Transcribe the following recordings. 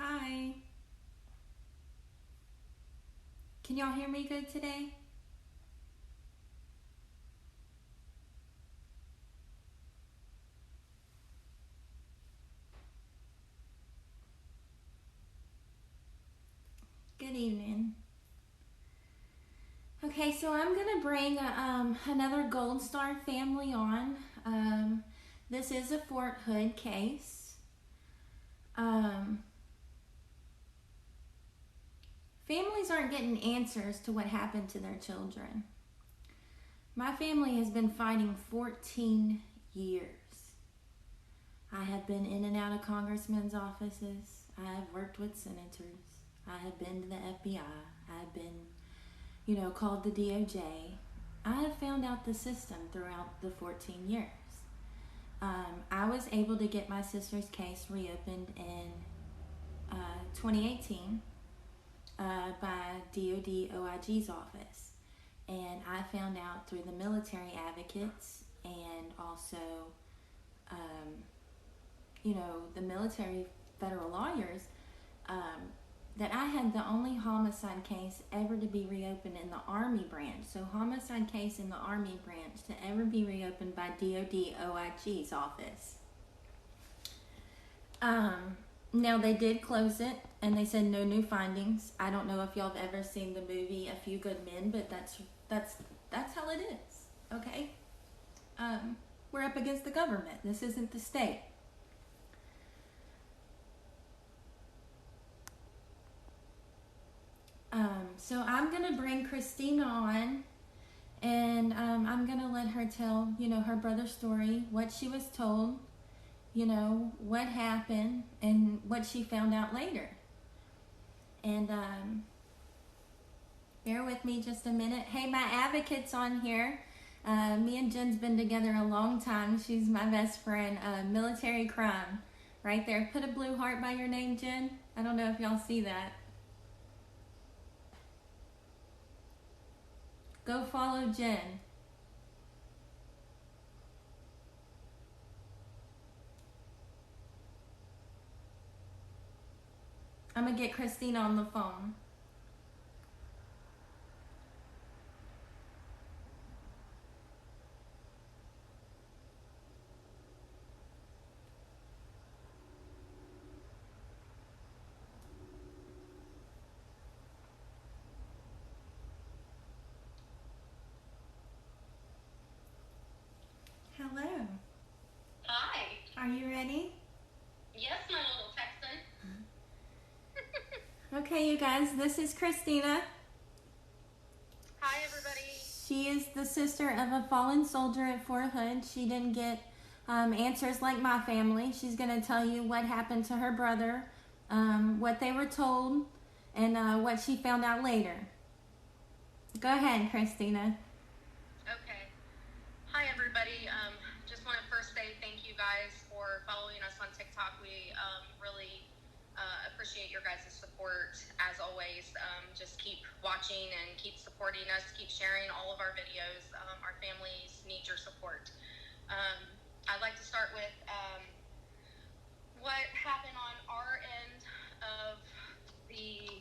Hi. Can y'all hear me good today? Good evening. Okay, so I'm going to bring another Gold Star family on. This is a Fort Hood case. Families aren't getting answers to what happened to their children. My family has been fighting 14 years. I have been in and out of congressmen's offices. I have worked with senators. I have been to the FBI. I have been, called the DOJ. I have found out the system throughout the 14 years. I was able to get my sister's case reopened in 2018 by DOD OIG's office. And I found out through the military advocates and also, the military federal lawyers, that I had the only homicide case ever to be reopened in the Army branch. So homicide case in the Army branch to ever be reopened by DOD OIG's office. Now they did close it and they said no new findings. I don't know if y'all have ever seen the movie A Few Good Men, but that's how it is. Okay? We're up against the government. This isn't the state. So I'm going to bring Christina on, and I'm going to let her tell, her brother's story, what she was told, what happened, and what she found out later. And bear with me just a minute. Hey, my advocate's on here. Me and Jen's been together a long time. She's my best friend. Military crime. Right there. Put a blue heart by your name, Jen. I don't know if y'all see that. Go follow Jen. I'm going to get Christina on the phone. Hello. Hi. Are you ready? Yes, my little Texan. Okay, you guys, this is Christina. Hi, everybody. She is the sister of a fallen soldier at Fort Hood. She didn't get answers like my family. She's going to tell you what happened to her brother, what they were told, and what she found out later. Go ahead, Christina. Okay. Hi, everybody. Just want to first say thank you guys for following us on TikTok. We really appreciate your guys' support. As always, just keep watching and keep supporting us. Keep sharing all of our videos. Our families need your support. I'd like to start with what happened on our end of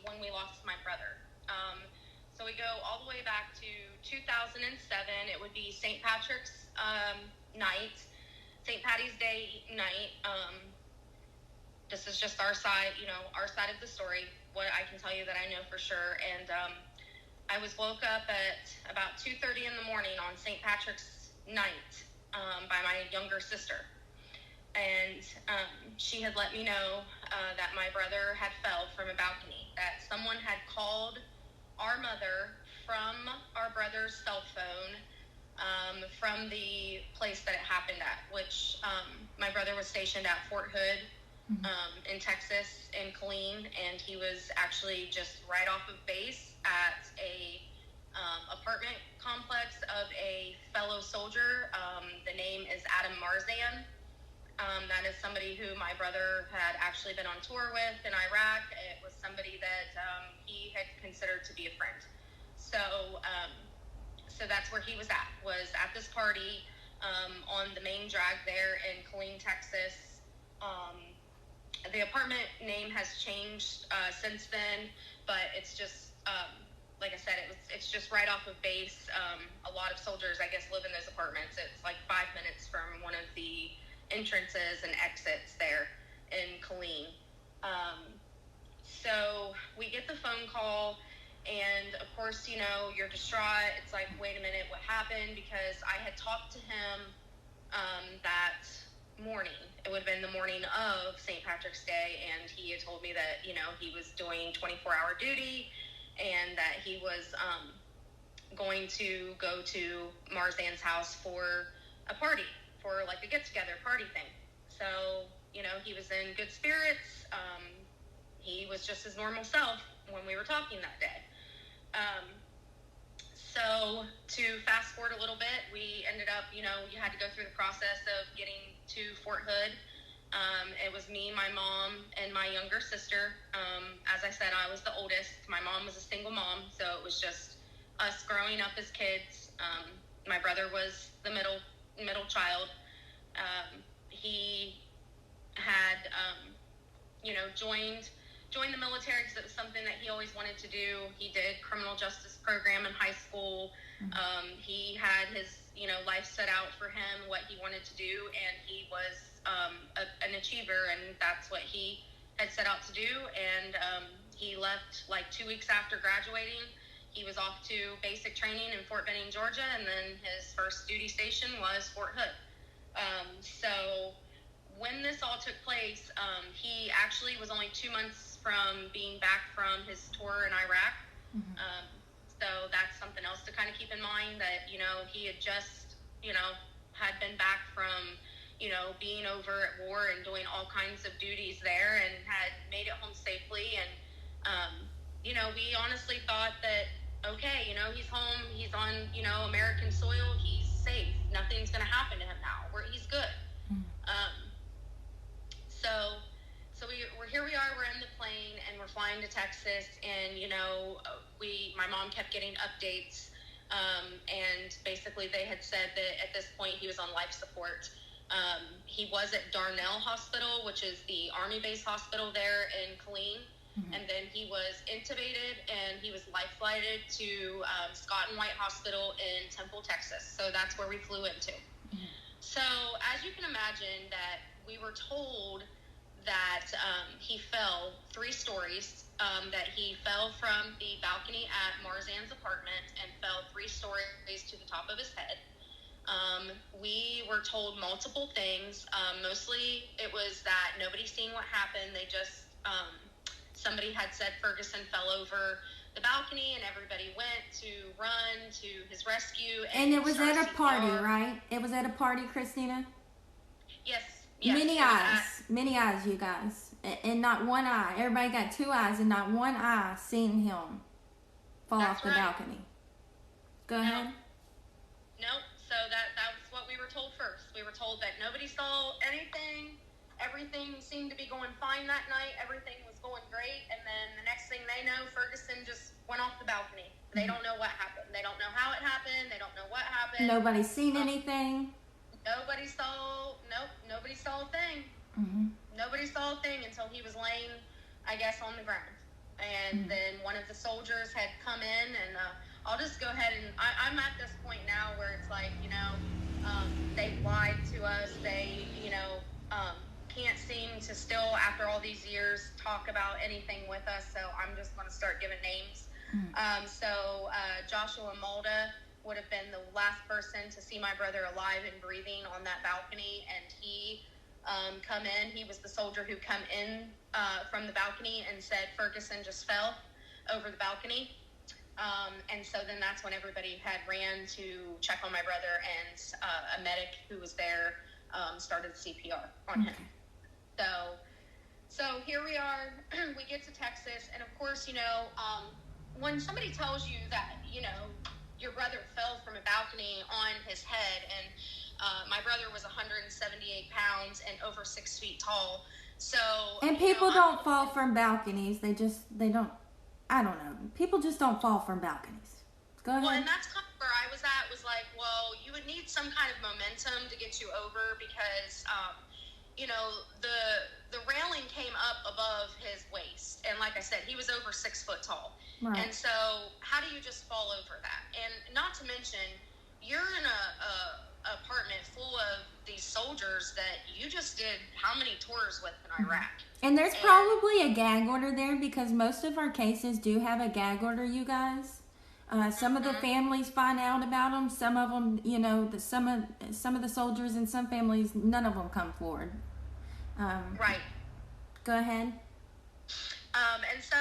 when we lost my brother. So we go all the way back to 2007. It would be St. Patrick's night, St. Patty's Day night. This is just our side, our side of the story, what I can tell you that I know for sure. And I was woke up at about 2:30 in the morning on St. Patrick's night by my younger sister. And she had let me know that my brother had fell from a balcony, that someone had called our mother from our brother's cell phone from the place that it happened at, which my brother was stationed at Fort Hood in Texas, in Killeen, and he was actually just right off of base at a apartment complex of a fellow soldier. The name is Adam Marzan. That is somebody who my brother had actually been on tour with in Iraq. It was somebody that he had considered to be a friend. So that's where he was at this party on the main drag there in Killeen, Texas. the apartment name has changed since then, but it's just like I said, it's just right off of base. A lot of soldiers, I guess, live in those apartments. It's like 5 minutes from one of the entrances and exits there in Killeen. So we get the phone call, and of course, you know, you're distraught. It's like, wait a minute, what happened? Because I had talked to him that morning. It would have been the morning of St. Patrick's Day, and he had told me that, you know, he was doing 24-hour duty and that he was going to go to Marzanne's house for a party, for like a get-together party thing. So, you know, he was in good spirits. He was just his normal self when we were talking that day. So to fast forward a little bit, we ended up, you know, you had to go through the process of getting to Fort Hood. It was me, my mom, and my younger sister. As I said, I was the oldest. My mom was a single mom, so it was just us growing up as kids. My brother was the middle child. He had, you know, joined the military because it was something that he always wanted to do. He did criminal justice program in high school. He had his, you know, life set out for him, what he wanted to do, and he was an achiever, and that's what he had set out to do. And he left like 2 weeks after graduating. He was off to basic training in Fort Benning, Georgia, and then his first duty station was Fort Hood. So when this all took place, he actually was only 2 months from being back from his tour in Iraq. So that's something else to kind of keep in mind, that, you know, he had just, you know, had been back from, you know, being over at war and doing all kinds of duties there, and had made it home safely. And, you know, we honestly thought that, okay, you know, he's home, he's on, you know, American soil, he's safe, nothing's going to happen to him now, he's good. So we're here we are, we're in the plane, and we're flying to Texas, and, you know, my mom kept getting updates, and basically they had said that at this point he was on life support. He was at Darnell Hospital, which is the Army base hospital there in Killeen, and then he was intubated, and he was life-flighted to Scott and White Hospital in Temple, Texas. So that's where we flew into. So as you can imagine, that we were told that he fell 3 stories, that he fell from the balcony at Marzanne's apartment and fell 3 stories to the top of his head. We were told multiple things. Mostly it was that nobody's seen what happened. They just, somebody had said Ferguson fell over the balcony, and everybody went to run to his rescue. And it was at a party, right? It was at a party, Christina? Yes. Many eyes, you guys, and not one eye. Everybody got 2 eyes, and not one eye seen him fall off the balcony. Go ahead. Nope. So that was what we were told first. We were told that nobody saw anything. Everything seemed to be going fine that night. Everything was going great, and then the next thing they know, Ferguson just went off the balcony. They don't know what happened. They don't know how it happened. They don't know what happened. Nobody's seen anything. Nobody saw a thing. Nobody saw a thing until he was laying, I guess, on the ground. And then one of the soldiers had come in, and I'll just go ahead and I'm at this point now where it's like, you know, they've lied to us. They, you know, can't seem to still, after all these years, talk about anything with us. So I'm just going to start giving names. So Joshua Mulda would have been the last person to see my brother alive and breathing on that balcony, and he come in. He was the soldier who come in from the balcony and said Ferguson just fell over the balcony. And so then that's when everybody had ran to check on my brother, and a medic who was there started CPR on him. So here we are. We get to Texas, and of course, you know, when somebody tells you that, you know, your brother fell from a balcony on his head, and my brother was 178 pounds and over 6 feet tall. So, and people don't fall from balconies. They don't. I don't know. People just don't fall from balconies. Go ahead. Well, and that's kind of where I was at. Was like, well, you would need some kind of momentum to get you over, because you know, the railing came up above his waist, and like I said, he was over 6 foot tall. Right. And so, how do you just fall over that? And not to mention, you're in a apartment full of these soldiers that you just did how many tours with in Iraq. And there's probably a gag order there, because most of our cases do have a gag order, you guys. Some of the families find out about them. Some of them, you know, some of the soldiers in some families, none of them come forward. Right. Go ahead. And so,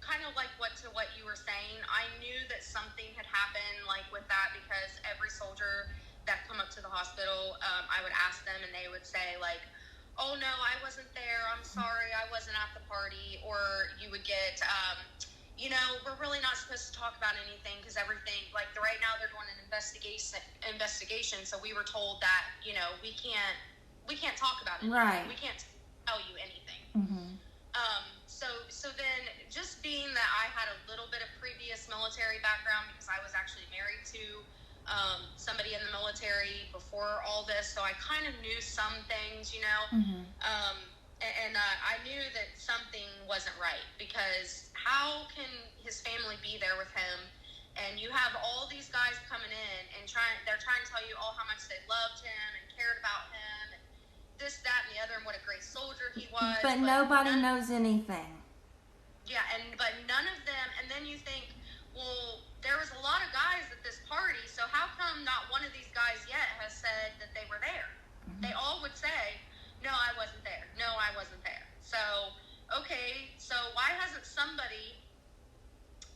kind of like what you were saying, I knew that something had happened, like with that, because every soldier that come up to the hospital, I would ask them, and they would say like, "Oh no, I wasn't there. I'm sorry, I wasn't at the party." Or you would get, you know, "We're really not supposed to talk about anything because everything, like right now they're doing an investigation. So we were told that, you know, we can't talk about it. Right. We can't tell you anything." Mm-hmm. So then, just being that I had a little bit of previous military background, because I was actually married to somebody in the military before all this, so I kind of knew some things, you know. Mm-hmm. I knew that something wasn't right, because how can his family be there with him, and you have all these guys coming in and they're trying to tell you all how much they loved him and cared about him, and this, that, and the other, and what a great soldier he was. But nobody knows anything. Yeah, but none of them, and then you think, well, there was a lot of guys at this party, so how come not one of these guys yet has said that they were there? Mm-hmm. They all would say, "No, I wasn't there. No, I wasn't there." So, okay, so why hasn't somebody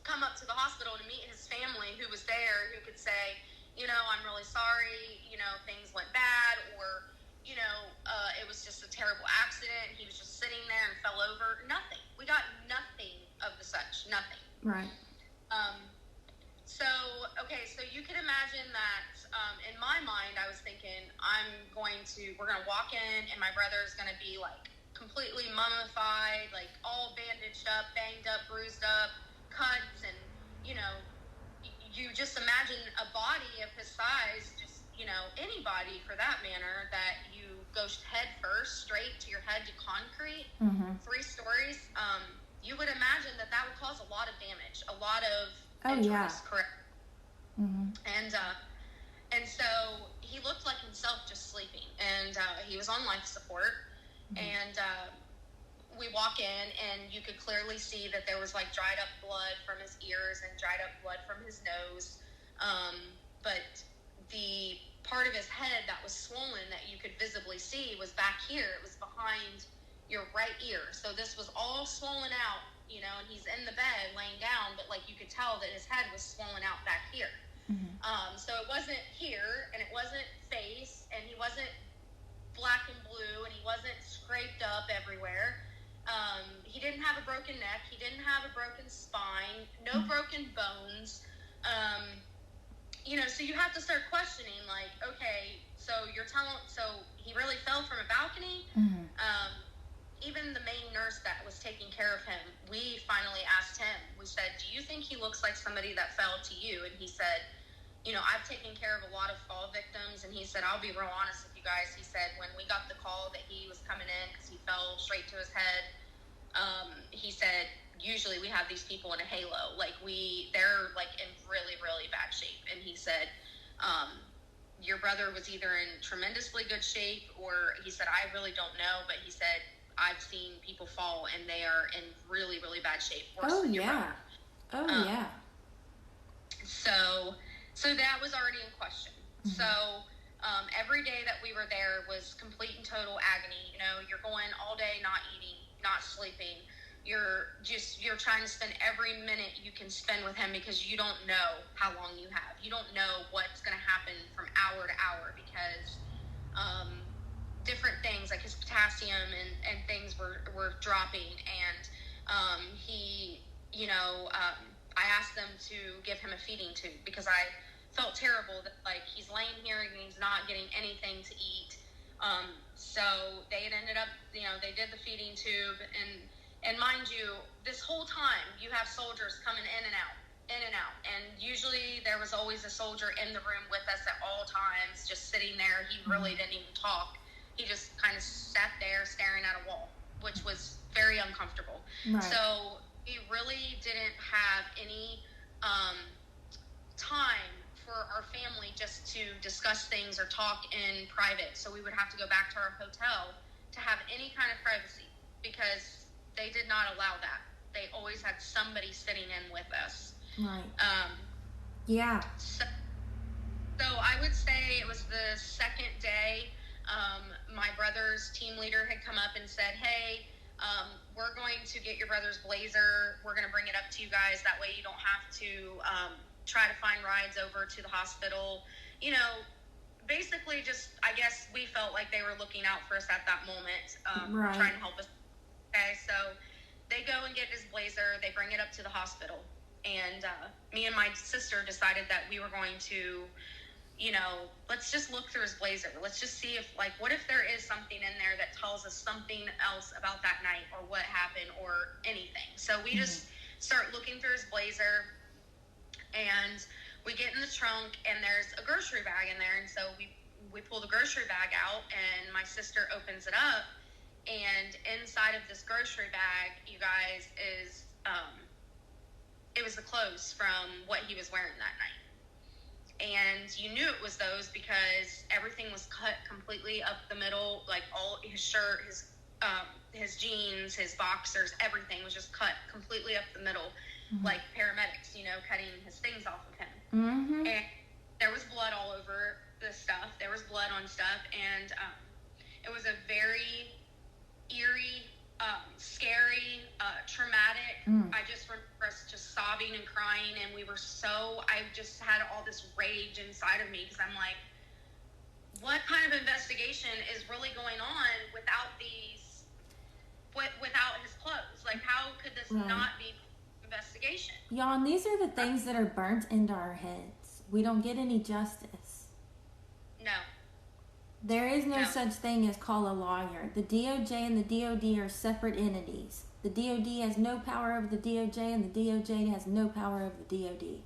come up to the hospital to meet his family who was there, who could say, you know, "I'm really sorry, you know, things went bad," or, you know, "It was just a terrible accident. He was just sitting there and fell over." Nothing. We got nothing of the such. Nothing. Right. So you can imagine that, in my mind, I was thinking, we're going to walk in, and my brother is going to be, like, completely mummified, like, all bandaged up, banged up, bruised up, cuts, and, you know, you just imagine a body of his size, just, you know, anybody for that matter, that you go head first, straight to your head to concrete, mm-hmm. 3 stories, you would imagine that would cause a lot of damage, a lot of injuries, correct? Mm-hmm. And so he looked like himself just sleeping, and he was on life support, mm-hmm. and we walk in, and you could clearly see that there was like dried up blood from his ears and dried up blood from his nose, but the part of his head that was swollen that you could visibly see was back here. It was behind your right ear. So this was all swollen out, you know, and he's in the bed laying down, but like you could tell that his head was swollen out back here. Mm-hmm. So it wasn't here, and it wasn't face, and he wasn't black and blue, and he wasn't scraped up everywhere. He didn't have a broken neck. He didn't have a broken spine, no mm-hmm. broken bones. You know, so you have to start questioning, like, okay, so he really fell from a balcony? Mm-hmm. Even the main nurse that was taking care of him, we finally asked him, we said, "Do you think he looks like somebody that fell to you?" And he said, "You know, I've taken care of a lot of fall victims." And he said, "I'll be real honest with you guys." He said, when we got the call that he was coming in because he fell straight to his head, he said, usually we have these people in a halo. Like, they're like in really, really bad shape. And he said, your brother was either in tremendously good shape, or he said, "I really don't know." But he said, "I've seen people fall and they are in really, really bad shape." Oh, yeah. Yeah. So that was already in question. Mm-hmm. So every day that we were there was complete and total agony. You know, you're going all day not eating, not sleeping. You're trying to spend every minute you can spend with him, because you don't know how long you have. You don't know what's going to happen from hour to hour, because different things like his potassium and things were dropping, and he, you know, I asked them to give him a feeding tube, because I felt terrible that, like, he's laying here and he's not getting anything to eat. So they had ended up, you know, they did the feeding tube, and mind you, this whole time you have soldiers coming in and out, and usually there was always a soldier in the room with us at all times, just sitting there. He really didn't even talk. he just kind of sat there staring at a wall, which was very uncomfortable. Right. So we really didn't have any time for our family just to discuss things or talk in private. So we would have to go back to our hotel to have any kind of privacy, because they did not allow that. They always had somebody sitting in with us. Right. Yeah. So I would say it was the second day. My brother's team leader had come up and said, hey, we're going to get your brother's blazer. We're going to bring it up to you guys. That way you don't have to try to find rides over to the hospital. You know, basically just, I guess we felt like they were looking out for us at that moment, right. trying to help us. Okay, so they go and get his blazer. They bring it up to the hospital. And me and my sister decided that we were going to, you know, let's just look through his blazer. Let's just see if, like, what if there is something in there that tells us something else about that night or what happened or anything. So we just start looking through his blazer, and we get in the trunk, and there's a grocery bag in there. And so we pull the grocery bag out, and my sister opens it up, and inside of this grocery bag, you guys, is it was the clothes from what he was wearing that night. And you knew it was those because everything was cut completely up the middle, like all his shirt, his jeans, his boxers, everything was just cut completely up the middle, like paramedics, you know, cutting his things off of him. Mm-hmm. And there was blood all over the stuff. There was blood on stuff, and it was a very eerie, scary, traumatic. I just remember us just sobbing and crying, and I just had all this rage inside of me, because I'm like, what kind of investigation is really going on without his clothes? Like, how could this not be investigation? Y'all, and these are the things that are burnt into our heads. We don't get any justice. No. There is no such thing as call a lawyer. The DOJ and the DOD are separate entities. The DOD has no power over the DOJ, and the DOJ has no power over the DOD.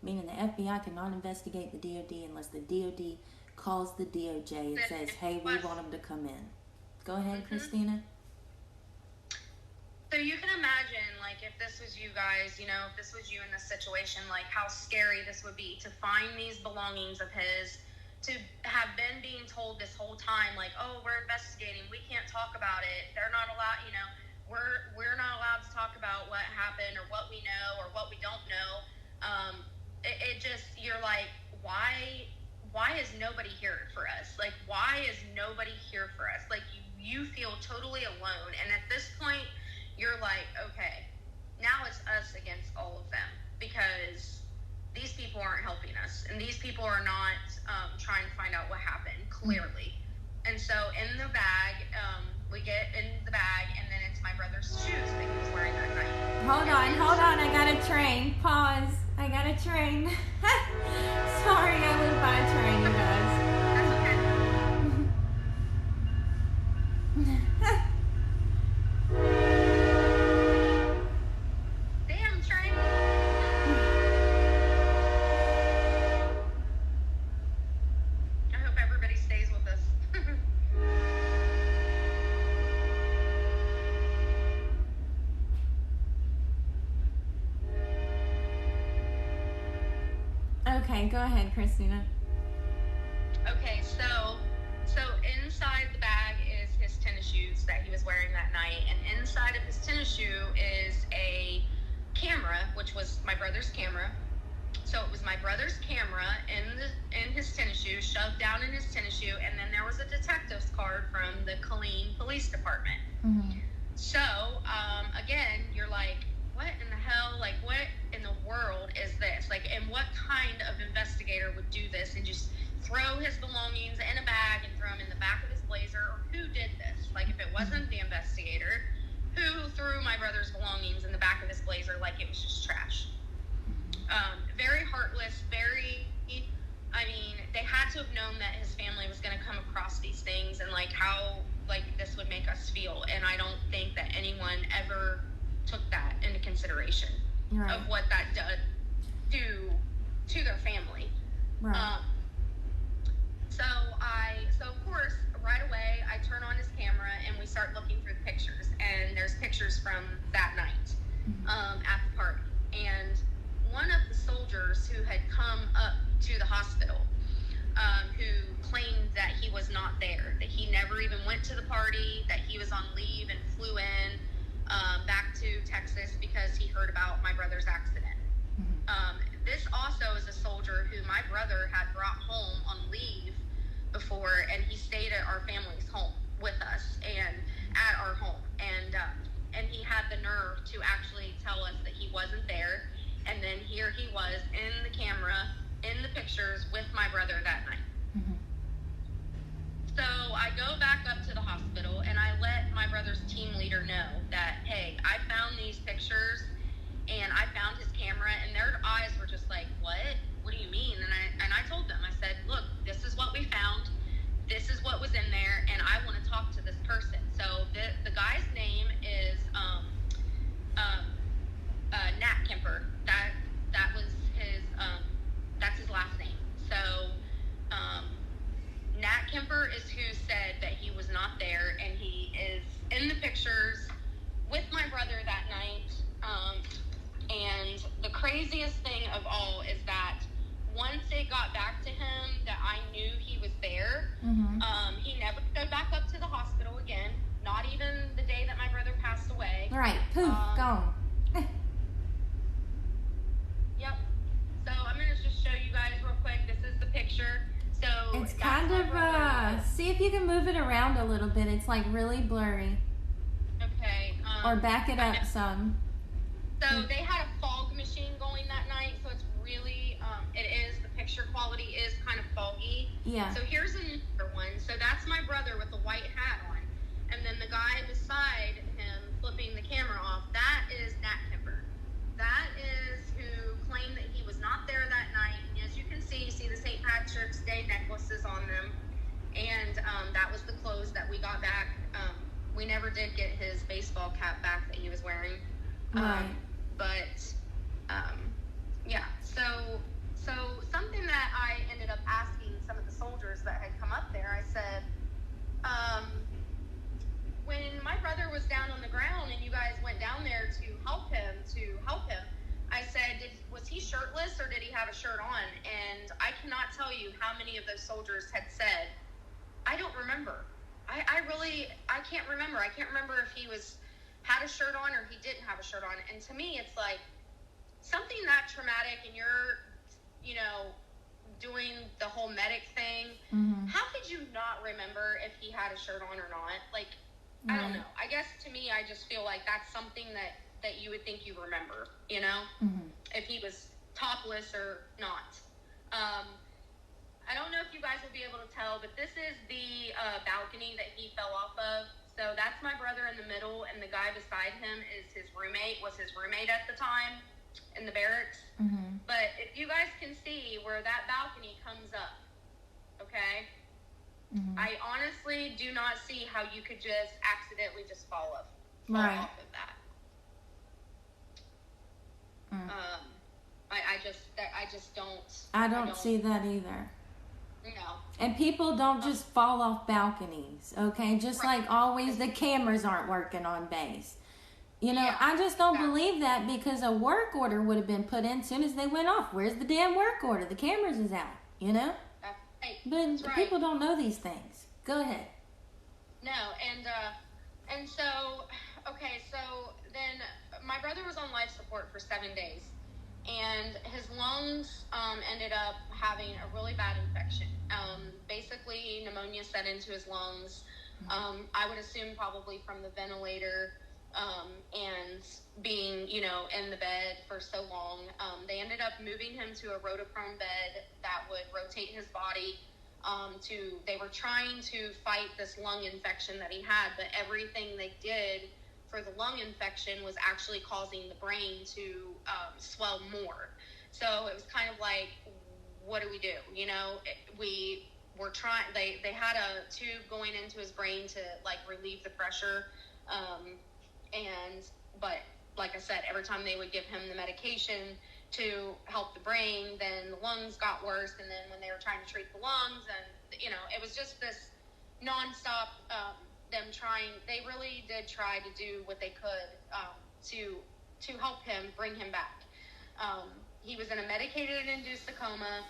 Meaning the FBI cannot investigate the DOD unless the DOD calls the DOJ and says, hey, we want them to come in. Go ahead, Christina. So you can imagine, like, if this was you guys, you know, if this was you in this situation, like, how scary this would be to find these belongings of his, to have been being told this whole time, like, oh, we're investigating, we can't talk about it, they're not allowed, you know, we're not allowed to talk about what happened or what we know or what we don't know. It just, you're like, why is nobody here for us? Like, why is nobody here for us? Like, you feel totally alone, and at this point, you're like, okay, now it's us against all of them, because these people aren't helping us, and these people are not trying to find out what happened, clearly. And so in the bag, we get in the bag, and then it's my brother's shoes that he was wearing that night. Hold on, I got a train. Pause. I got a train. Sorry, I went by a train, you guys. Damn train. I hope everybody stays with us. Okay, go ahead, Christina. Okay, so inside the bag is his tennis shoes that he was wearing that night, and inside of his tennis shoe is a camera, which was my brother's camera. So it was my brother's camera in his tennis shoe, shoved down in his tennis shoe, and then there was a detective's card from the Killeen Police Department. So, again, you're like, what in the hell, like, what in the world is this? Like, and what kind of investigator would do this and just throw his belongings in a bag and throw them in the back of his blazer? Or who did this? Like, if it wasn't the investigator, who threw my brother's belongings in the back of his blazer like it was just trash? Very heartless, I mean, they had to have known that his family was going to come across these things, and, like, how, like, this would make us feel. And I don't think that anyone ever took that into consideration of what that does to their family. Right. So of course, right away, I turn on his camera and we start looking through the pictures. And there's pictures from that night at the party. And one of the soldiers who had come up to the hospital, who claimed that he was not there, that he never even went to the party, that he was on leave and flew in back to Texas because he heard about my brother's accident. This also is a soldier who my brother had brought home on leave before, and he stayed at our family's home with us and at our home. And he had the nerve to actually tell us that he wasn't there. And then here he was in the camera, in the pictures with my brother that night. So I go back up to the hospital and I let my brother's team leader know that, hey, I found these pictures and I found his camera, and their eyes were just like, what? What do you mean? And I told them, I said, look, this is what we found. This is what was in there, and I want to talk to this person. So the guy's name is Nat Kemper. That was his that's his last name. So Nat Kemper is who said that he was not there, and he is in the pictures with my brother that night. And the craziest thing of all is that once it got back to him that I knew he was there, he never showed back up to the hospital again, not even the day that my brother passed away. Right, poof, gone. Yep. So I'm going to just show you guys real quick. This is the picture. So it's kind of, see if you can move it around a little bit. It's like really blurry. Okay. Or back it up some. So they had a fog machine going that night, so it's really, the picture quality is kind of foggy. Yeah. So here's another one. So that's my brother with the white hat on. And then the guy beside him flipping the camera off, that is Nat Kemper. That is who claimed that he was not there that night. And as you can see, you see the St. Patrick's Day necklaces on them. And that was the clothes that we got back. We never did get his baseball cap back that he was wearing. Right. Yeah, so something that I ended up asking some of the soldiers that had come up there, I said, when my brother was down on the ground and you guys went down there to help him, I said, was he shirtless or did he have a shirt on? And I cannot tell you how many of those soldiers had said, I don't remember. I can't remember. I can't remember if he had a shirt on or he didn't have a shirt on. And to me, it's like something that traumatic, and you're, doing the whole medic thing. How could you not remember if he had a shirt on or not? Like, I don't know. I guess to me, I just feel like that's something that you would think you remember, if he was topless or not. I don't know if you guys will be able to tell, but this is the balcony that he fell off of. So that's my brother in the middle, and the guy beside him was his roommate at the time in the barracks. But if you guys can see where that balcony comes up, okay, I honestly do not see how you could just accidentally just fall off of that. I just don't. I don't see that either. No. And people don't just fall off balconies, okay? Just like always, the cameras aren't working on base. I just don't believe that, because a work order would have been put in as soon as they went off. Where's the damn work order? The cameras is out, That's right. But people don't know these things. Go ahead. No, and so, okay, so then my brother was on life support for 7 days, and his lungs ended up having a really bad infection. Basically, pneumonia set into his lungs. I would assume probably from the ventilator, and being, in the bed for so long. They ended up moving him to a rotoprone bed that would rotate his body. They were trying to fight this lung infection that he had, but everything they did for the lung infection was actually causing the brain to swell more. So it was kind of like, what do? We were trying, they had a tube going into his brain to like relieve the pressure. But like I said, every time they would give him the medication to help the brain, then the lungs got worse. And then when they were trying to treat the lungs, and, it was just this nonstop, them trying. They really did try to do what they could to help him, bring him back. He was in a medicated induced coma.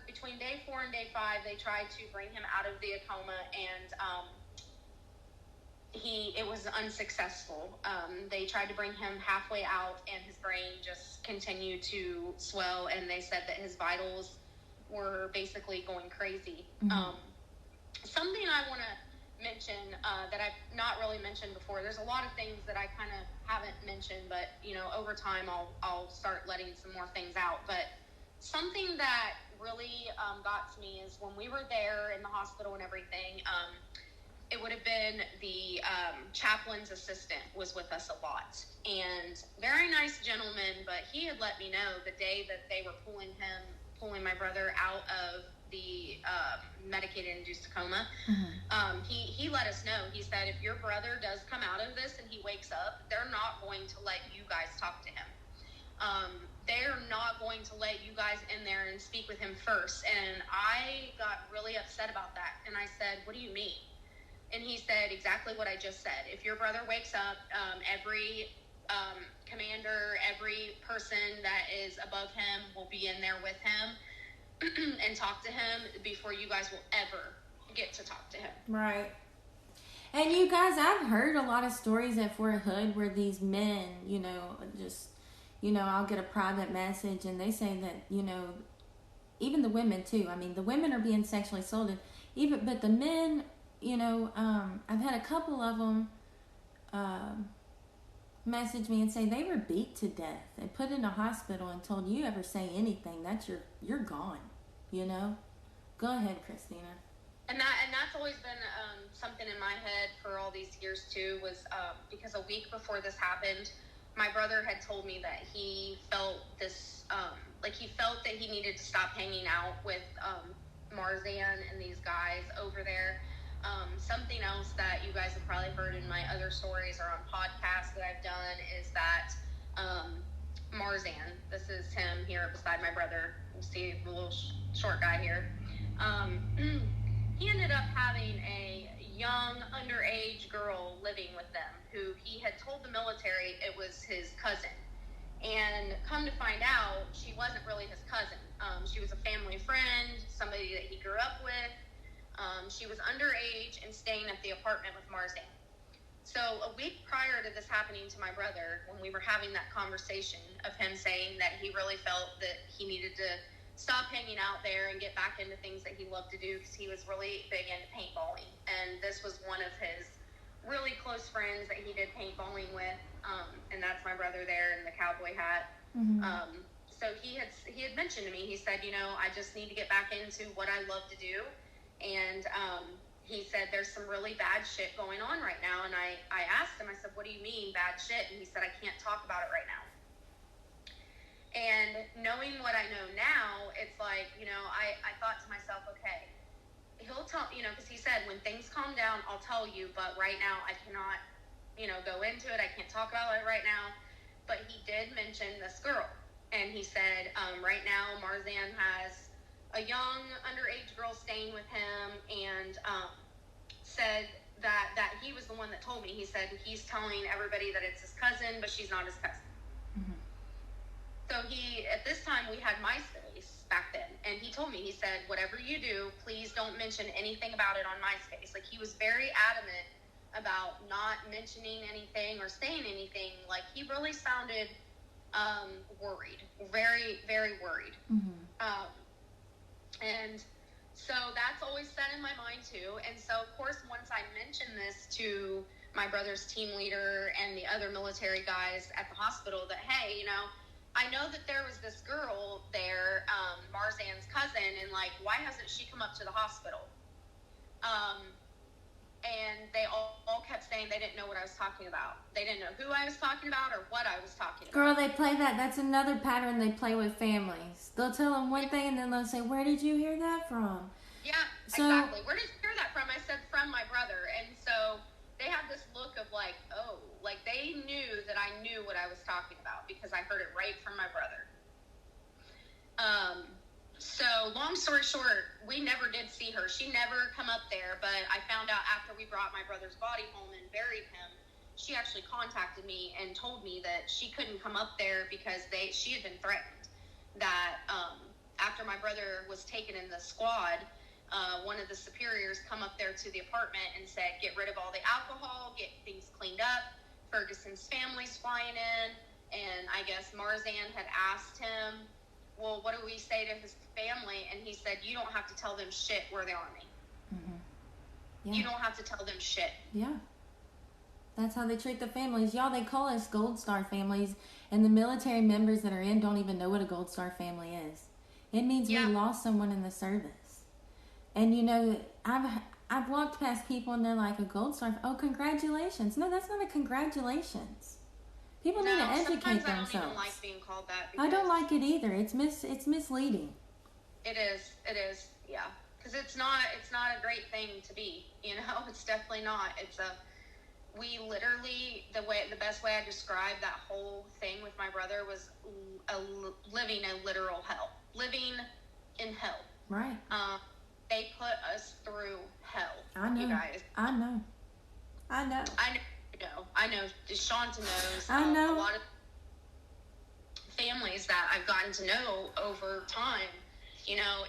Between day 4 and day 5, they tried to bring him out of the coma, and it was unsuccessful. They tried to bring him halfway out, and his brain just continued to swell, and they said that his vitals were basically going crazy. Something I want to mention that I've not really mentioned before. There's a lot of things that I kind of haven't mentioned, but over time I'll start letting some more things out. But something that really got to me is when we were there in the hospital and everything. It would have been the chaplain's assistant was with us a lot, and very nice gentleman. But he had let me know the day that they were pulling my brother out of the medicated induced coma. He let us know. He said, if your brother does come out of this and he wakes up, they're not going to let you guys talk to him. They're not going to let you guys in there and speak with him first. And I got really upset about that. And I said, what do you mean? And he said exactly what I just said. If your brother wakes up, every commander, every person that is above him will be in there with him and talk to him before you guys will ever get to talk to him. Right. And you guys, I've heard a lot of stories at Fort Hood where these men, I'll get a private message and they say that, even the women too. I mean, the women are being sexually assaulted, but the men, I've had a couple of them message me and say they were beat to death and put in a hospital and told, you ever say anything, you're gone. Go ahead, Christina. And that's always been something in my head for all these years too, was because a week before this happened, my brother had told me that he felt this, he felt that he needed to stop hanging out with Marzan and these guys over there. Something else that you guys have probably heard in my other stories or on podcasts that I've done is that Marzan, this is him here beside my brother. You see the little short guy here. He ended up having a young underage girl living with them who he had told the military it was his cousin. And come to find out, she wasn't really his cousin. She was a family friend, somebody that he grew up with. She was underage and staying at the apartment with Marzan. So a week prior to this happening to my brother, when we were having that conversation of him saying that he really felt that he needed to stop hanging out there and get back into things that he loved to do because he was really big into paintballing. And this was one of his really close friends that he did paintballing with, and that's my brother there in the cowboy hat. So he had mentioned to me, he said, I just need to get back into what I love to do. And he said, there's some really bad shit going on right now. And I asked him, I said, what do you mean bad shit? And he said, I can't talk about it right now. And knowing what I know now, it's like, I thought to myself, okay, he'll tell, because he said, when things calm down, I'll tell you, but right now I cannot, go into it. I can't talk about it right now. But he did mention this girl. And he said, right now Marzan has a young underage girl staying with him, and said that he was the one that told me. He said he's telling everybody that it's his cousin, but she's not his cousin. So at this time, we had MySpace back then, and he told me, he said, whatever you do, please don't mention anything about it on MySpace. Like, he was very adamant about not mentioning anything or saying anything. Like, he really sounded worried, very, very worried. And so that's always set in my mind too. And so, of course, once I mentioned this to my brother's team leader and the other military guys at the hospital, that, hey, I know that there was this girl there, Marzan's cousin, and why hasn't she come up to the hospital? And they all kept saying they didn't know what I was talking about. They didn't know who I was talking about or what I was talking about. Girl, they play that. That's another pattern they play with families. They'll tell them one thing and then they'll say, where did you hear that from? Yeah, exactly. Where did you hear that from? I said, from my brother. And so they had this look of they knew that I knew what I was talking about because I heard it right from my brother. So, long story short, we never did see her. She never come up there, but I found out after we brought my brother's body home and buried him, she actually contacted me and told me that she couldn't come up there because she had been threatened. That after my brother was taken in the squad, one of the superiors come up there to the apartment and said, get rid of all the alcohol, get things cleaned up. Ferguson's family's flying in, and I guess Marzan had asked him, well, what do we say to his family? And he said, you don't have to tell them shit, we're the army. Mm-hmm. Yeah. You don't have to tell them shit. Yeah. That's how they treat the families. Y'all, they call us Gold Star families, and the military members that are in don't even know what a Gold Star family is. It means we lost someone in the service. And, you know, I've walked past people, and they're like, a Gold Star? Oh, congratulations. No, that's not a congratulations. People need to educate themselves. I don't even like being called that. I don't like it either. It's misleading. It is, yeah. Because it's not a great thing to be, you know? It's definitely not. We literally, the best way I described that whole thing with my brother was living a literal hell. Living in hell. Right. They put us through hell. I know. You guys. I know. Shanta knows. I know. A lot of families that I've gotten to know over time. You know,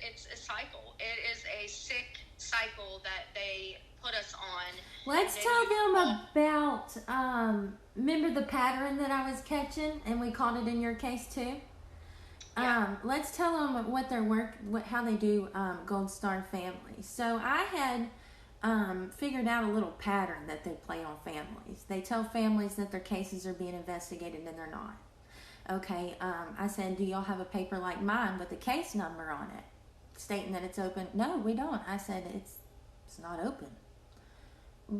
it's a cycle. It is a sick cycle that they put us on. Let's tell them about, remember the pattern that I was catching, and we caught it in your case too? Yeah. Let's tell them how they do Gold Star families. So I had figured out a little pattern that they play on families. They tell families that their cases are being investigated, and they're not. Okay, I said, do y'all have a paper like mine with the case number on it, stating that it's open? No, we don't. I said, it's not open.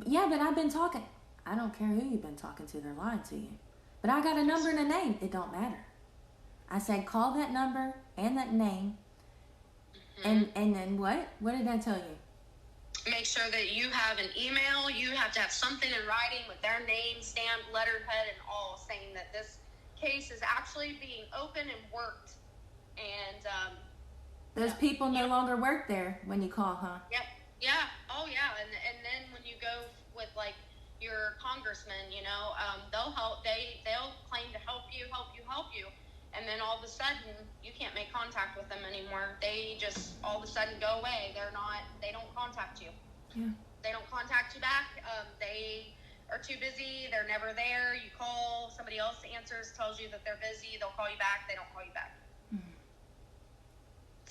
Yeah, but I've been talking. I don't care who you've been talking to. They're lying to you. But I got a number and a name. It don't matter. I said, call that number and that name. Mm-hmm. And then what? What did I tell you? Make sure that you have an email. You have to have something in writing with their name, stamped, letterhead, and all, saying that this case is actually being open and worked. And those people no longer work there when you call, huh? Yep. Yeah. Oh, yeah. And then when you go with like your congressman, you know, they'll help. They'll claim to help you. And then all of a sudden, you can't make contact with them anymore. They just all of a sudden go away. They don't contact you. Yeah. They don't contact you back. They are too busy. They're never there. You call, somebody else answers, tells you that they're busy. They'll call you back. They don't call you back. Mm-hmm.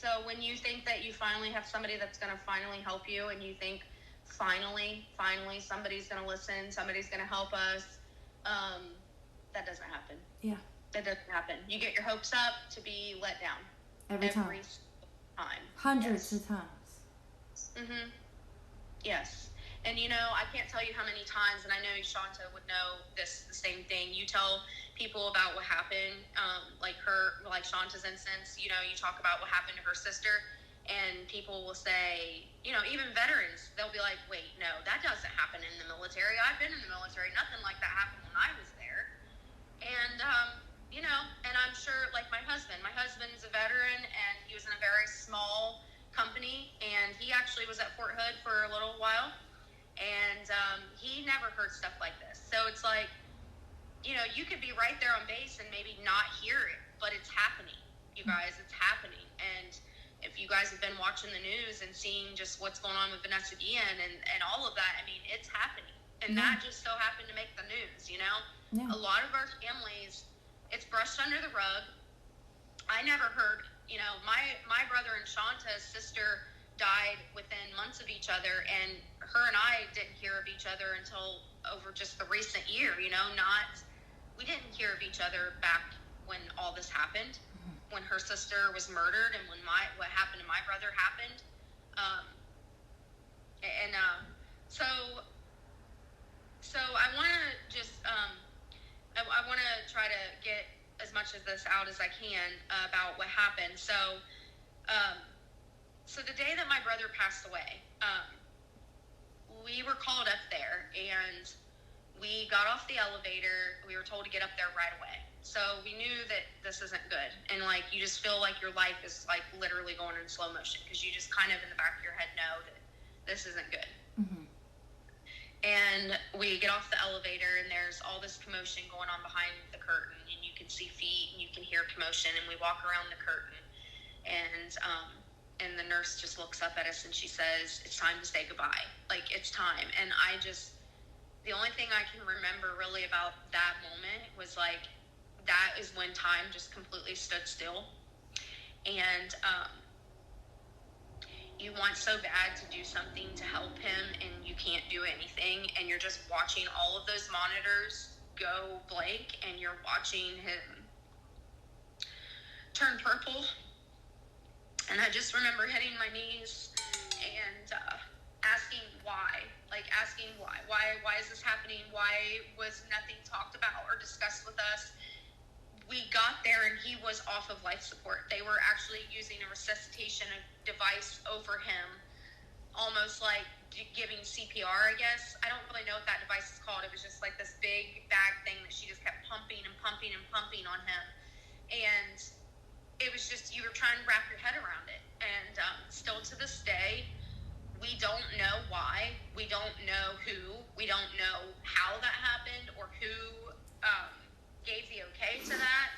So when you think that you finally have somebody that's going to finally help you, and you think finally somebody's going to listen, somebody's going to help us, that doesn't happen. Yeah. That doesn't happen. You get your hopes up to be let down. Every time. Hundreds of times. Mm-hmm. Yes. And, you know, I can't tell you how many times, and I know Shanta would know the same thing. You tell people about what happened, like Shanta's instance, you know, you talk about what happened to her sister, and people will say, you know, even veterans, they'll be like, wait, no, that doesn't happen in the military. I've been in the military. Nothing like that happened when I was there. And, you know, and I'm sure, like my husband's a veteran, and he was in a very small company, and he actually was at Fort Hood for a little while, and he never heard stuff like this. So it's like, you know, you could be right there on base and maybe not hear it, but it's happening, you guys. It's happening. And if you guys have been watching the news and seeing just what's going on with Vanessa Guillen and all of that, I mean, it's happening. And that just so happened to make the news, you know? Yeah. A lot of our families, it's brushed under the rug. I never heard, you know, my brother and Shanta's sister died within months of each other, and her and I didn't hear of each other until over just the recent year, you know, we didn't hear of each other back when all this happened, when her sister was murdered, and when what happened to my brother happened. So I want to just, I want to try to get as much of this out as I can about what happened. So the day that my brother passed away, we were called up there, and we got off the elevator. We were told to get up there right away. So we knew that this isn't good. And, like, you just feel like your life is, like, literally going in slow motion because you just kind of in the back of your head know that this isn't good. Mm-hmm. And we get off the elevator, and there's all this commotion going on behind the curtain, and you can see feet, and you can hear commotion, and we walk around the curtain, and the nurse just looks up at us, and she says, it's time to say goodbye. Like, it's time. And the only thing I can remember really about that moment was, like, that is when time just completely stood still. And you want so bad to do something to help him, and you can't do anything, and you're just watching all of those monitors go blank, and you're watching him turn purple. And I just remember hitting my knees and asking why. Why is this happening? Why was nothing talked about or discussed with us? We got there, and he was off of life support. They were actually using a resuscitation device over him, almost like giving CPR, I guess. I don't really know what that device is called. It was just like this big bag thing that she just kept pumping and pumping and pumping on him. And it was just, you were trying to wrap your head around it. And still to this day, we don't know why. We don't know who. We don't know how that happened or who gave the okay to that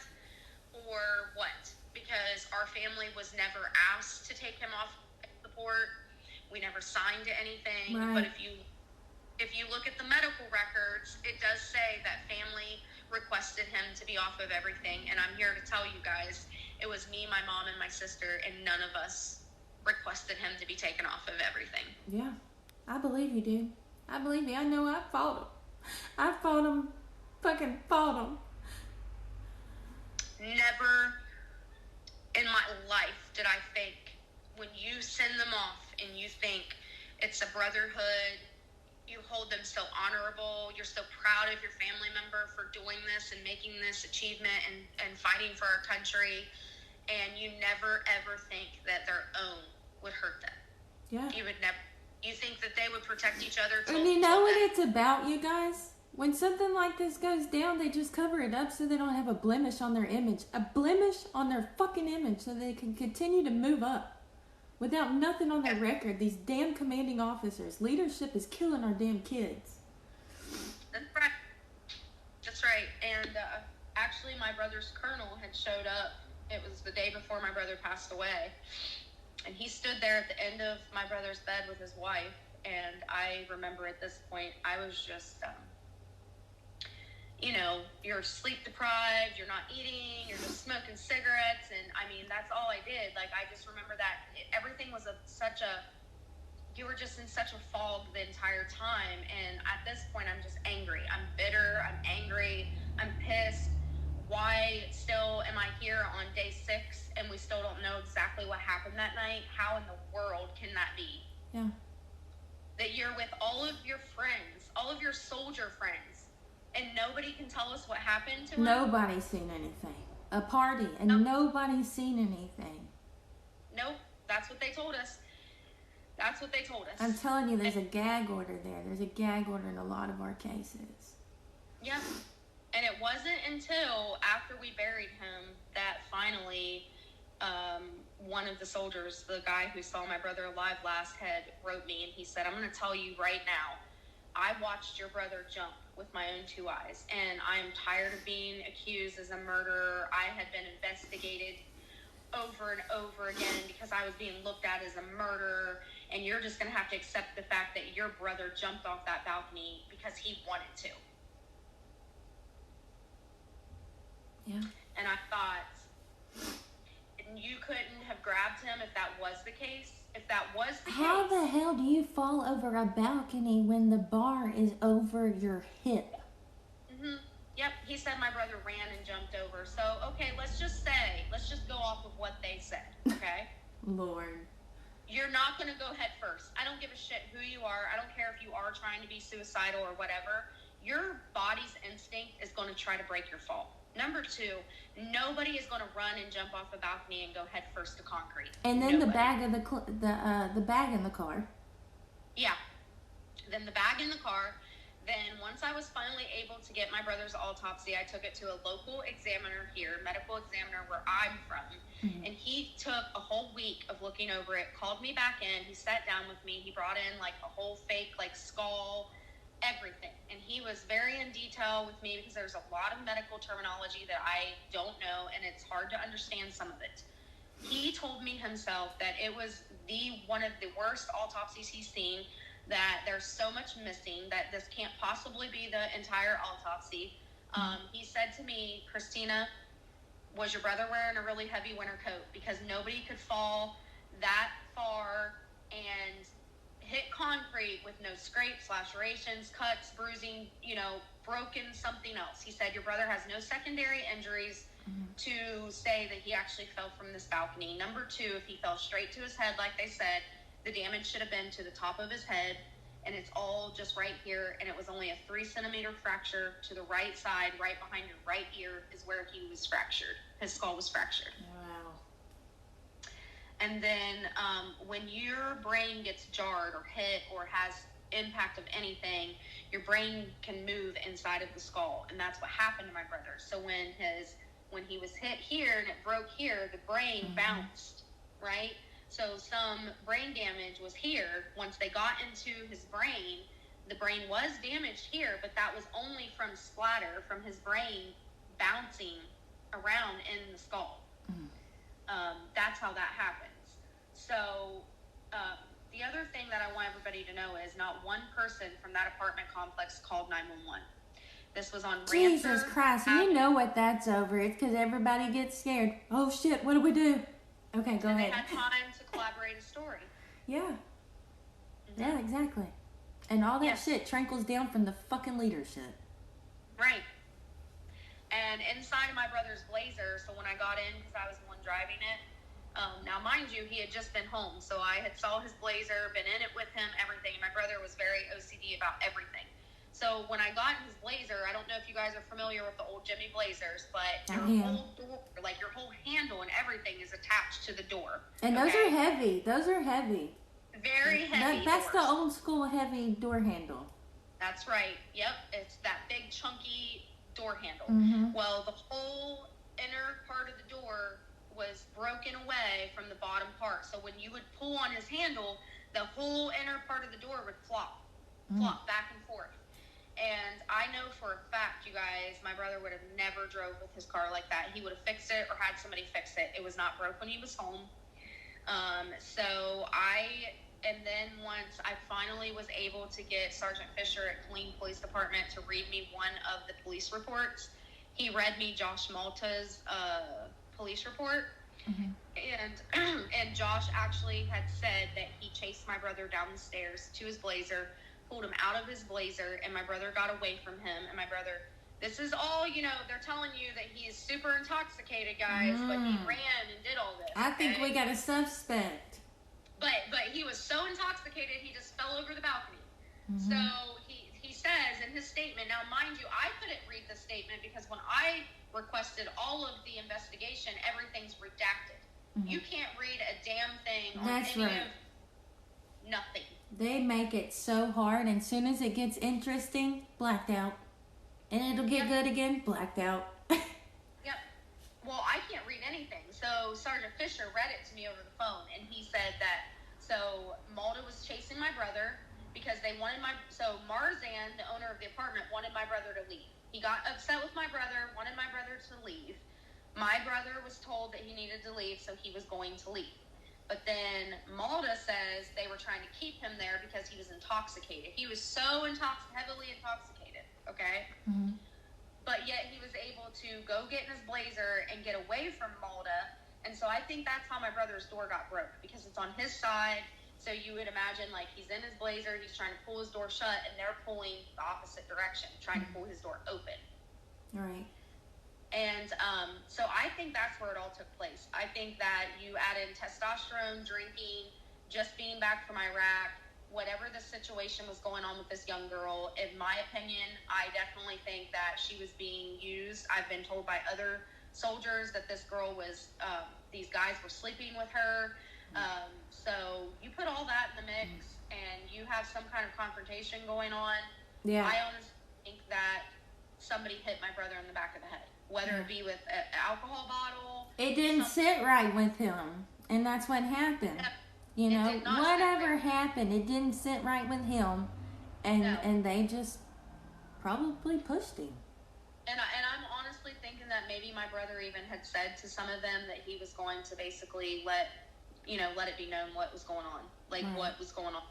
or what, because our family was never asked to take him off support. We never signed anything. Right. But if you look at the medical records, it does say that family requested him to be off of everything. And I'm here to tell you guys, it was me, my mom, and my sister, and none of us requested him to be taken off of everything. Yeah, I believe you, dude. I believe you. I know I fought him. Fucking fought him. Never in my life did I think, when you send them off and you think it's a brotherhood, you hold them so honorable, you're so proud of your family member for doing this and making this achievement and fighting for our country, and you never ever think that their own would hurt them. Yeah. You would never. You think that they would protect each other. And you know what it's about, you guys? When something like this goes down, they just cover it up so they don't have a blemish on their image. A blemish on their fucking image so they can continue to move up. Without nothing on their record, these damn commanding officers. Leadership is killing our damn kids. That's right. That's right. And actually, my brother's colonel had showed up. It was the day before my brother passed away. And he stood there at the end of my brother's bed with his wife. And I remember at this point, I was just, you're sleep deprived, you're not eating, you're just smoking cigarettes. And I mean, that's all I did. Like, I just remember that everything was you were just in such a fog the entire time. And at this point, I'm just angry. I'm bitter. I'm angry. I'm pissed. Why still am I here on day 6 and we still don't know exactly what happened that night? How in the world can that be? Yeah. That you're with all of your friends, all of your soldier friends, and nobody can tell us what happened to him? Nobody's seen anything. A party, and nobody's seen anything. Nope. That's what they told us. That's what they told us. I'm telling you, there's a gag order there. There's a gag order in a lot of our cases. Yeah. And it wasn't until after we buried him that finally one of the soldiers, the guy who saw my brother alive last, wrote me, and he said, I'm going to tell you right now, I watched your brother jump with my own 2 eyes, and I am tired of being accused as a murderer. I had been investigated over and over again because I was being looked at as a murderer, and you're just going to have to accept the fact that your brother jumped off that balcony because he wanted to. Yeah. And I thought, you couldn't have grabbed him if that was the case. If that was the How case. the hell do you fall over a balcony when the bar is over your hip? Mm-hmm. Yep, he said my brother ran and jumped over. So, okay, let's just go off of what they said, okay? Lord. You're not going to go head first. I don't give a shit who you are. I don't care if you are trying to be suicidal or whatever. Your body's instinct is going to try to break your fall. Number 2, nobody is going to run and jump off a balcony and go head first to concrete. And then the bag of the bag in the car. Yeah. Then the bag in the car. Then once I was finally able to get my brother's autopsy, I took it to a local examiner here, medical examiner where I'm from. And he took a whole week of looking over it, called me back in, he sat down with me, he brought in like a whole fake like skull, everything. And he was very in detail with me because there's a lot of medical terminology that I don't know, and it's hard to understand some of it. He told me himself that it was one of the worst autopsies he's seen, that there's so much missing, that this can't possibly be the entire autopsy. He said to me, Christina, was your brother wearing a really heavy winter coat? Because nobody could fall that far and hit concrete with no scrapes, lacerations, cuts, bruising, broken something else. He said your brother has no secondary injuries to say that he actually fell from this balcony. Number two, if he fell straight to his head, like they said, the damage should have been to the top of his head, and it's all just right here, and it was only a 3-centimeter fracture to the right side, right behind your right ear is where he was fractured. His skull was fractured. Wow. And then when your brain gets jarred or hit or has impact of anything, your brain can move inside of the skull, and that's what happened to my brother. So when he was hit here and it broke here, the brain bounced, right? So some brain damage was here. Once they got into his brain, the brain was damaged here, but that was only from splatter from his brain bouncing around in the skull. That's how that happens. So the other thing that I want everybody to know is not one person from that apartment complex called 911. This was on Jesus Rancher Christ, Avenue. you know what that's over. It's because everybody gets scared. Oh shit, what do we do? Okay, go and ahead. They had time to collaborate a story. Yeah. Yeah, exactly. And all that shit trickles down from the fucking leadership. Right. And inside of my brother's Blazer, so when I got in, because I was the one driving it, now mind you, he had just been home, so I had saw his Blazer, been in it with him, everything. My brother was very OCD about everything. So when I got in his Blazer, I don't know if you guys are familiar with the old Jimmy Blazers, but your whole door, like your whole handle and everything is attached to the door. And those are heavy. Those are heavy. Very heavy. That's the old school heavy door handle. That's right. Yep. It's that big chunky door handle. Well, the whole inner part of the door was broken away from the bottom part. So when you would pull on his handle, the whole inner part of the door would flop back and forth. And I know for a fact, you guys, my brother would have never drove with his car like that. He would have fixed it or had somebody fix it. It was not broke when he was home. And then once I finally was able to get Sergeant Fisher at Killeen Police Department to read me one of the police reports, he read me Josh Malta's police report. And Josh actually had said that he chased my brother down the stairs to his Blazer, pulled him out of his Blazer, and my brother got away from him. And my brother, this is all, they're telling you that he is super intoxicated, guys, but he ran and did all this. I think we got a suspect. But he was so intoxicated, he just fell over the balcony. So he says in his statement, now mind you, I couldn't read the statement because when I requested all of the investigation, everything's redacted. You can't read a damn thing on nothing. They make it so hard, and as soon as it gets interesting, blacked out. And it'll get good again, blacked out. Yep. Well, I can't read anything. So Sergeant Fisher read it to me over the phone, and he said that, so Malta was chasing my brother because they wanted so Marzan, the owner of the apartment, wanted my brother to leave. He got upset with my brother, wanted my brother to leave. My brother was told that he needed to leave, so he was going to leave. But then Malta says they were trying to keep him there because he was intoxicated. He was so heavily intoxicated, okay? But yet he was able to go get in his Blazer and get away from Malta. And so I think that's how my brother's door got broke, because it's on his side. So you would imagine, like, he's in his Blazer, he's trying to pull his door shut, and they're pulling the opposite direction, trying to pull his door open. Right. And so I think that's where it all took place. I think that you add in testosterone, drinking, just being back from Iraq, whatever the situation was going on with this young girl. In my opinion, I definitely think that she was being used. I've been told by other soldiers that this girl was, these guys were sleeping with her. So you put all that in the mix and you have some kind of confrontation going on. Yeah. I honestly think that somebody hit my brother in the back of the head, whether it be with an alcohol bottle. It didn't sit right with him, and that's what happened. You know, whatever happened, it didn't sit right with him, and they just probably pushed him. And I'm honestly thinking that maybe my brother even had said to some of them that he was going to basically let it be known what was going on, what was going on.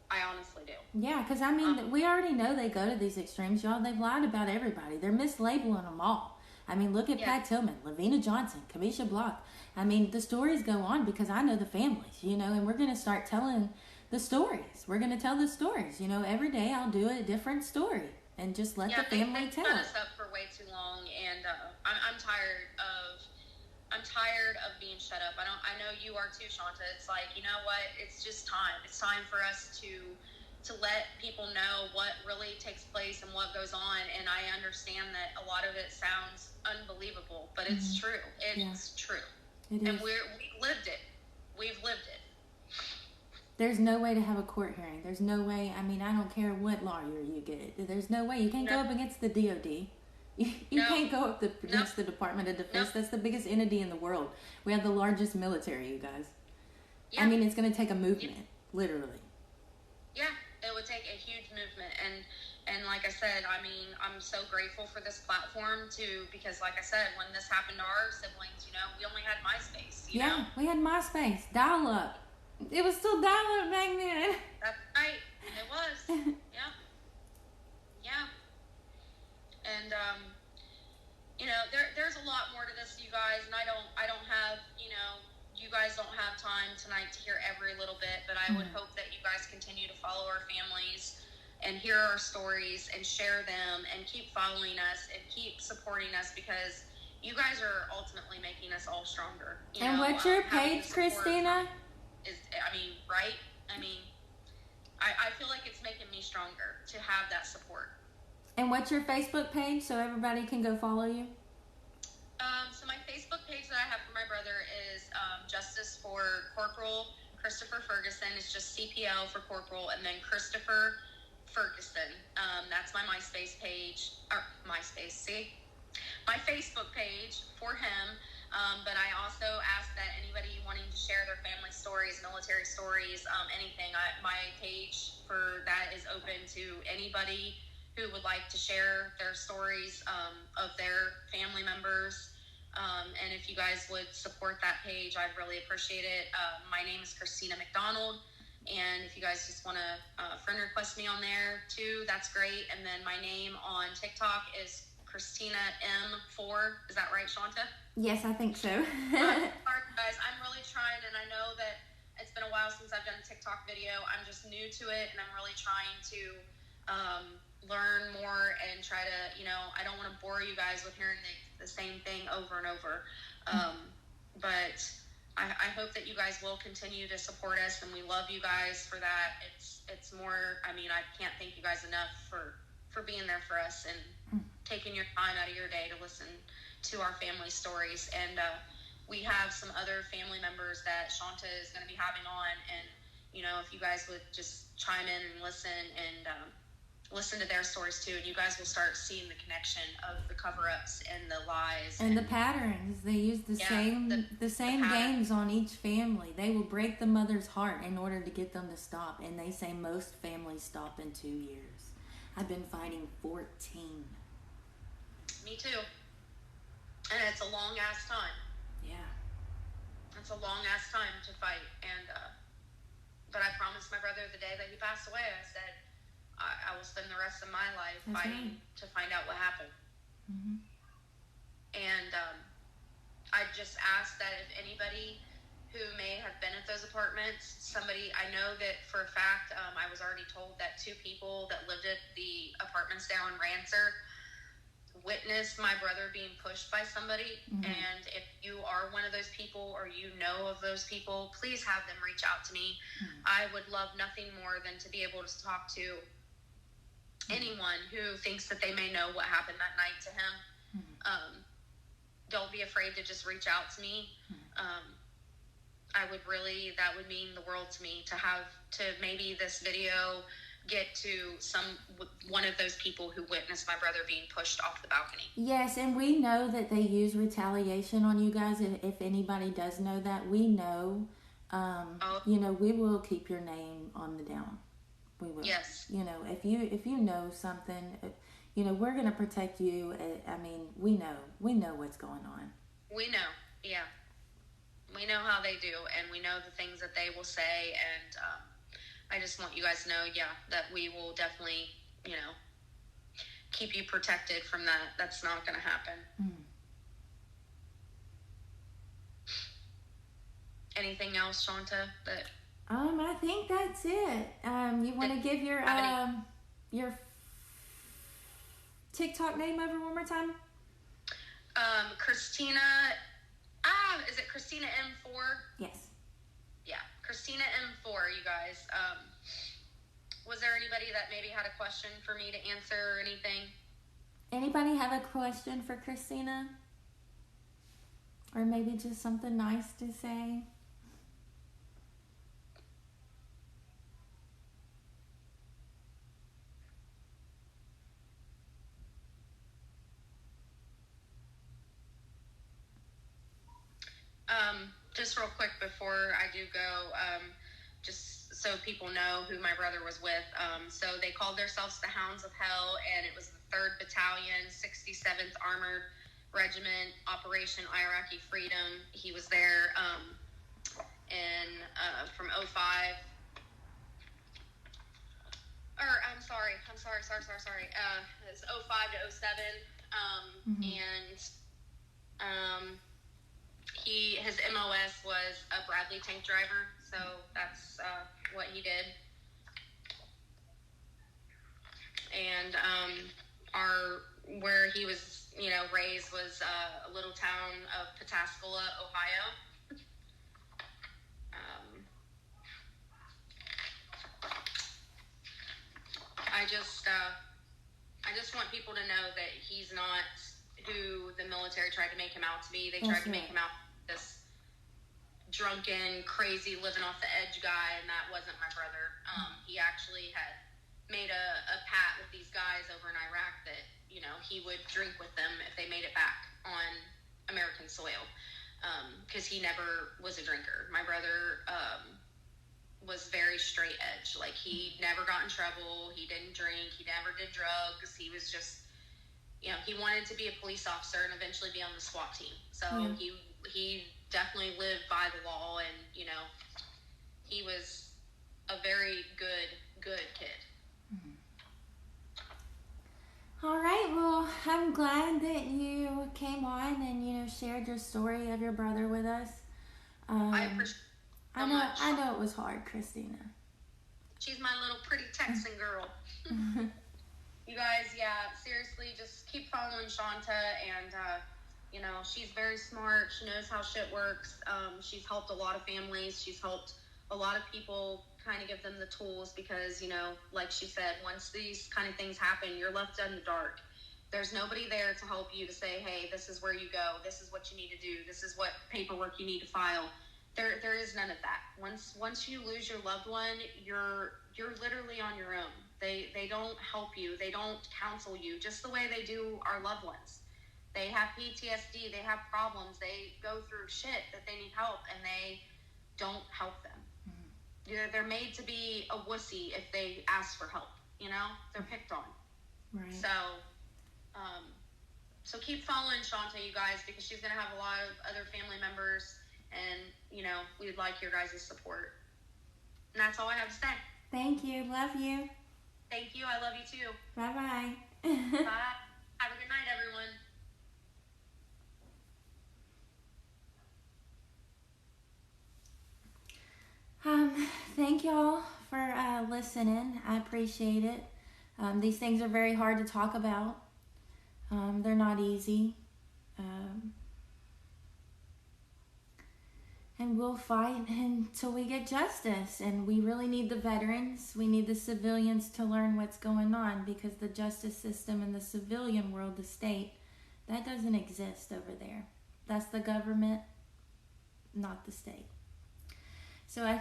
I honestly do. Yeah, because I mean, we already know they go to these extremes, y'all. They've lied about everybody. They're mislabeling them all. I mean, look at Pat Tillman, Lavina Johnson, Kamisha Block. I mean, the stories go on because I know the families, you know, and we're going to start telling the stories. We're going to tell the stories. You know, every day I'll do a different story and just let the family tell. They've cut us up for way too long, and I'm tired of being shut up. I know you are too, Shanta. It's like, you know what? It's just time. It's time for us to let people know what really takes place and what goes on. And I understand that a lot of it sounds unbelievable, but it's true. It's true. It is. And we've lived it. We've lived it. There's no way to have a court hearing. There's no way. I mean, I don't care what lawyer you get. There's no way. You can't go up against the DOD. You can't go up against the Department of Defense. That's the biggest entity in the world. We have the largest military, you guys. Yeah. I mean, it's going to take a movement, literally. Yeah, it would take a huge movement. And like I said, I mean, I'm so grateful for this platform, too, because like I said, when this happened to our siblings, you know, we only had MySpace, you know? We had MySpace, dial-up. It was still dial-up back then. That's right. It was. Yeah. Yeah. And, you know, there's a lot more to this, you guys, and I don't have, you know, you guys don't have time tonight to hear every little bit, but I would hope that you guys continue to follow our families and hear our stories and share them and keep following us and keep supporting us, because you guys are ultimately making us all stronger. And what's your page, Christina? Right? I mean, I feel like it's making me stronger to have that support. And what's your Facebook page so everybody can go follow you? So my Facebook page that I have for my brother is Justice for Corporal Christopher Ferguson. It's just CPL for Corporal, and then Christopher Ferguson. That's my MySpace page. Or MySpace, see? My Facebook page for him. But I also ask that anybody wanting to share their family stories, military stories, anything, my page for that is open to anybody who would like to share their stories of their family members. And if you guys would support that page, I'd really appreciate it. My name is Christina McDonald. And if you guys just want to friend request me on there too, that's great. And then my name on TikTok is Christina M4. Is that right, Shanta? Yes, I think so. Sorry, guys. I'm really trying, and I know that it's been a while since I've done a TikTok video. I'm just new to it, and I'm really trying to learn more and try to, you know, I don't want to bore you guys with hearing the same thing over and over. But I hope that you guys will continue to support us, and we love you guys for that. It's more, I mean, I can't thank you guys enough for being there for us and taking your time out of your day to listen to our family stories. And we have some other family members that Shanta is going to be having on, and you know, if you guys would just chime in and listen to their stories too, and you guys will start seeing the connection of the cover-ups and the lies and the patterns. They use the same games on each family. They will break the mother's heart in order to get them to stop, and they say most families stop in 2 years. I've been fighting 14. Me too. And it's a long ass time. Yeah. It's a long ass time to fight. And but I promised my brother the day that he passed away, I said, I will spend the rest of my life fighting to find out what happened. Mm-hmm. And I just ask that if anybody who may have been at those apartments, I know that for a fact, I was already told that 2 people that lived at the apartments down in Rancer witnessed my brother being pushed by somebody. Mm-hmm. And if you are one of those people or you know of those people, please have them reach out to me. Mm-hmm. I would love nothing more than to be able to talk to anyone who thinks that they may know what happened that night to him. Mm-hmm. Don't be afraid to just reach out to me. Mm-hmm. That would mean the world to me to maybe this video get to one of those people who witnessed my brother being pushed off the balcony. Yes, and we know that they use retaliation on you guys. If anybody does know that, we know. We will keep your name on the down. We will. Yes. If you know something, we're going to protect you. I mean, we know what's going on. We know, yeah. We know how they do, and we know the things that they will say, and I just want you guys to know, that we will definitely, keep you protected from that. That's not going to happen. Mm. Anything else, Shanta? I think that's it. You want to give your TikTok name over one more time? Christina. Is it Christina M4? Yes. Yeah, Christina M4. You guys. Was there anybody that maybe had a question for me to answer or anything? Anybody have a question for Christina? Or maybe just something nice to say? Just real quick before I do go, just so people know who my brother was with. So they called themselves the Hounds of Hell, and it was the 3rd Battalion, 67th Armored Regiment, Operation Iraqi Freedom. He was there from 05. I'm sorry. It was 05 to 07. And his MOS was a Bradley tank driver, so that's what he did. And where he was, raised was a little town of Pataskala, Ohio. I just want people to know that he's not who the military tried to make him out to be. They tried to make him out this drunken, crazy, living off the edge guy, and that wasn't my brother. He actually had made a pact with these guys over in Iraq that, he would drink with them if they made it back on American soil, because he never was a drinker. My brother was very straight edge. Like, he never got in trouble. He didn't drink. He never did drugs. He was just, he wanted to be a police officer and eventually be on the SWAT team. So he definitely lived by the law, and, he was a very good kid. Mm-hmm. All right, well, I'm glad that you came on and, shared your story of your brother with us. I appreciate it so much. I know it was hard, Christina. She's my little pretty Texan girl. You guys, seriously, just keep following Shanta, and, she's very smart. She knows how shit works. She's helped a lot of families. She's helped a lot of people kind of give them the tools, because, like she said, once these kind of things happen, you're left in the dark. There's nobody there to help you, to say, hey, this is where you go. This is what you need to do. This is what paperwork you need to file. There is none of that. Once you lose your loved one, you're literally on your own. They don't help you. They don't counsel you, just the way they do our loved ones. They have PTSD. They have problems. They go through shit that they need help, and they don't help them. Mm-hmm. They're made to be a wussy if they ask for help. They're picked on. Right. So keep following Shanta, you guys, because she's going to have a lot of other family members, and, we'd like your guys' support. And that's all I have to say. Thank you. Love you. Thank you. I love you too. Bye-bye. Bye. Have a good night, everyone. Thank y'all for listening. I appreciate it. These things are very hard to talk about. They're not easy. And we'll fight until we get justice. And we really need the veterans. We need the civilians to learn what's going on, because the justice system in the civilian world, the state, that doesn't exist over there. That's the government, not the state. So I